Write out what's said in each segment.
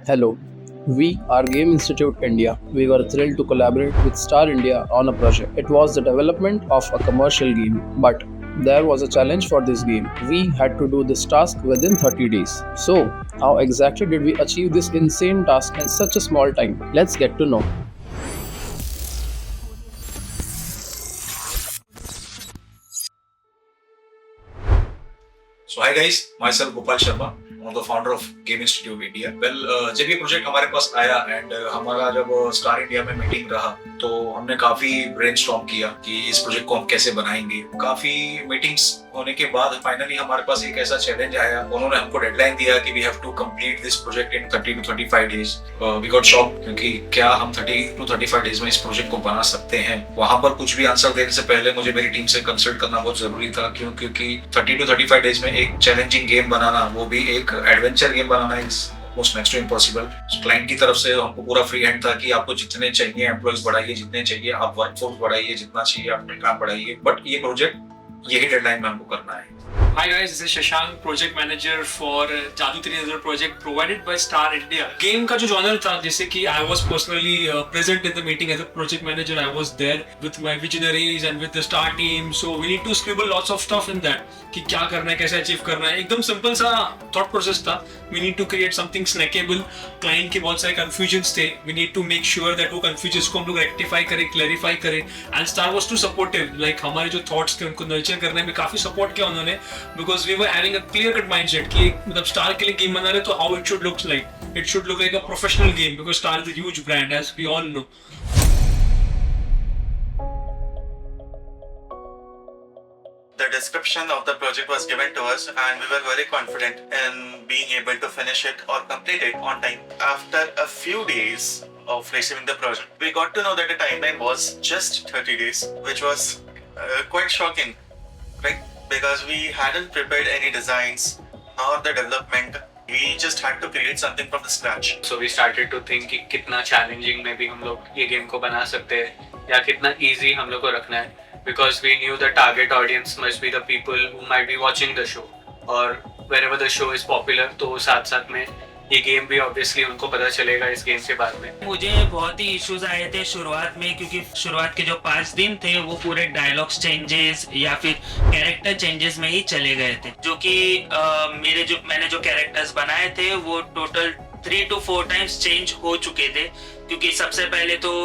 Hello, we are Game Institute India. We were thrilled to collaborate with Star India on a project. It was the development of a commercial game, but there was a challenge for this game. We had to do this task within 30 days. So, how exactly did we achieve this insane task in such a small time? Let's get to know. So hi guys, myself Gopal Sharma, one of the founder of Game Institute India. Well, जब ये project हमारे पास आया and हमारा जब star India में meeting रहा तो हमने काफी ब्रेनस्टॉर्म किया कि इस प्रोजेक्ट को हम कैसे बनाएंगे. काफी मीटिंग्स होने के बाद फाइनली हमारे पास एक ऐसा चैलेंज आया. उन्होंने हमको डेडलाइन दिया कि we have to complete this project in 30 to 35 days. We got shock क्योंकि क्या हम 30 to 35 डेज में इस प्रोजेक्ट को बना सकते हैं. वहां पर कुछ भी आंसर देने से पहले मुझे मेरी टीम से कंसल्ट करना बहुत जरूरी था. क्योंकि 30 to 35 डेज में एक चैलेंजिंग गेम बनाना, वो भी एक एडवेंचर गेम बनाना is most next to impossible. Client की तरफ से हमको पूरा फ्री हैंड था कि आपको जितने चाहिए एम्प्लॉइज बढ़ाइए, जितने चाहिए आप वर्कफोर्स बढ़ाइए, जितना चाहिए आप काम बढ़ाइए, बट ये प्रोजेक्ट यही डेडलाइन में हमको करना है. Hi guys, this is Shashank, project manager for Jadoo 3000 project provided by Star India. Game का जो genre था, जैसे कि I was personally present in the meeting as a project manager. I was there with my visionaries and with the Star team. So we need to scribble lots of stuff in that. कि क्या करना है, कैसे achieve करना है. एकदम simple सा thought process था. We need to create something snackable. Client के बहुत सारे confusions थे. We need to make sure that वो confusions को हम लोग rectify करें, clarify करें. And Star was too supportive. Like हमारे जो thoughts थे उनको nurture करने में काफी support किया उन्होंने. Because we were having a clear-cut mindset कि मतलब Star के लिए गेम बना रहे तो how it should look like. It should look like a professional game because Star is a huge brand, as we all know. The description of the project was given to us and we were very confident in being able to finish it or complete it on time. After a few days of receiving the project, we got to know that the timeline was just 30 days, which was quite shocking, right? Because we hadn't prepared any designs nor the development. We just had to create something from the scratch. So we started to think कि कितना challenging में भी हम लोग ये game को बना सकते हैं या कितना easy हम लोग को रखना है. Because we knew the target audience must be the people who might be watching the show. और wherever the show is popular तो साथ साथ में ये गेम भी ऑब्वियसली उनको पता चलेगा इस गेम के बाद में. मुझे बहुत ही इश्यूज आए थे शुरुआत में, क्योंकि शुरुआत के जो 5 दिन थे वो पूरे डायलॉग्स चेंजेस या फिर कैरेक्टर चेंजेस में ही चले गए थे. जो कि मैंने जो कैरेक्टर्स बनाए थे वो टोटल 3 to 4 टाइम्स चेंज हो चुके थे. क्योंकि सबसे पहले तो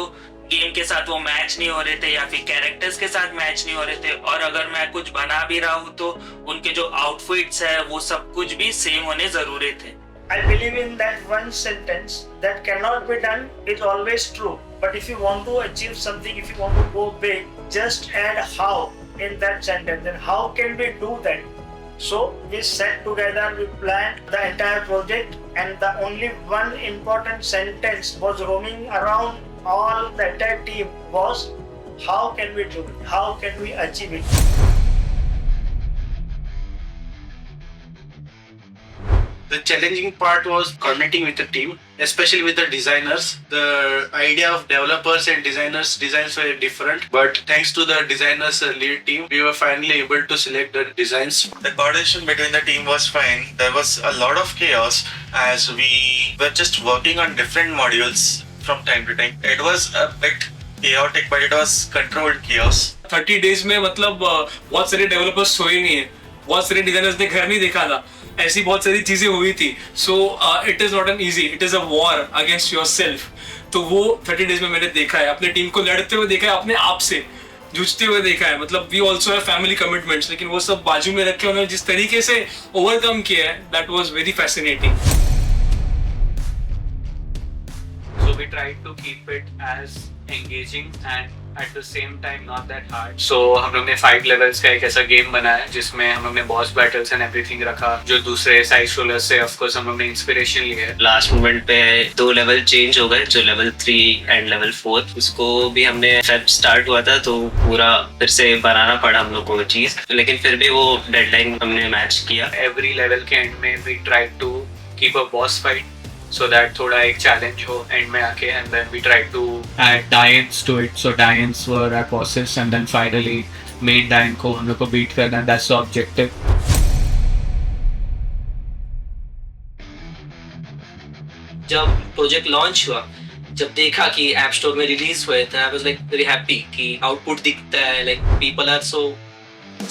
गेम के साथ वो मैच नहीं हो रहे थे या फिर कैरेक्टर्स के साथ मैच नहीं हो रहे थे. और अगर मैं कुछ बना भी रहा हूँ तो उनके जो आउटफिट्स है वो सब कुछ भी सेम होने जरूरी थे. I believe in that one sentence that cannot be done is always true. But if you want to achieve something, if you want to go big, just add how in that sentence. Then how can we do that? So we sat together, we planned the entire project, and the only one important sentence was roaming around all the entire team was how can we do it? How can we achieve it? The challenging part was coordinating with the team, especially with the designers. The idea of developers and designs were different, but thanks to the designers lead team, we were finally able to select the designs. The coordination between the team was fine. There was a lot of chaos as we were just working on different modules from time to time. It was a bit chaotic, but it was controlled chaos. 30 days में मतलब बहुत सारे developers सोए नहीं है, बहुत सारे designers ने घर नहीं देखा था, ऐसी बहुत सारी चीजें हुई थी. So it is not an easy, it is a war against your self. तो वो 30 डेज में मैंने देखा है, अपने टीम को लड़ते हुए देखा है, अपने आप से जूझते हुए देखा है. मतलब we also have family commitments, लेकिन वो सब बाजू में रखे उन्होंने जिस तरीके से ओवरकम किया है, that was very fascinating. So we tried to keep it as engaging and at the same time not that hard. So हम लोग ने 5 levels का एक ऐसा गेम बनाया जिसमें हम लोग ने बॉस बैटल्स एंड एवरीथिंग रखा. जो दूसरे साइड स्क्रोलर्स से ऑफ कोर्स हम लोग ने इंस्पिरेशन लिया है. लास्ट मोमेंट पे 2 लेवल चेंज हो गए, जो लेवल 3 एंड लेवल 4 उसको भी हमने फेब स्टार्ट हुआ था तो पूरा फिर से बनाना पड़ा हम लोग को चीज, लेकिन फिर भी वो डेडलाइन हमने मैच किया. एवरी लेवल के एंड में we tried to keep a boss fight so that थोड़ा एक challenge हो end में आके, and then we tried to add die-ins to it. So die-ins were our bosses and then finally main die-in को हम लोग को beat करना, that's the objective. जब प्रोजेक्ट लॉन्च हुआ, जब देखा कि ऐप स्टोर में रिलीज हुए थे, I was like very happy कि आउटपुट दिखता है, like people are so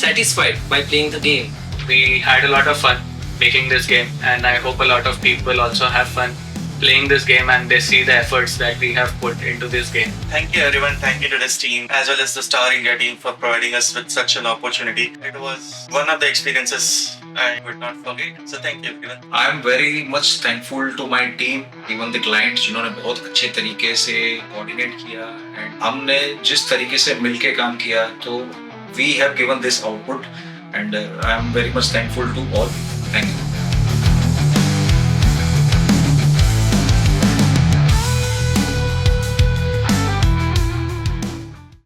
satisfied by playing the game. We had a lot of fun making this game, and I hope a lot of people also have fun playing this game and they see the efforts that we have put into this game. Thank you everyone, thank you to this team as well as the Star India team for providing us with such an opportunity. It was one of the experiences I would not forget. So thank you everyone. I am very much thankful to my team, even the clients जिन्होंने बहुत अच्छे तरीके से coordinate किया and हमने जिस तरीके से मिलके काम किया तो we have given this output and I am very much thankful to all. Thank you.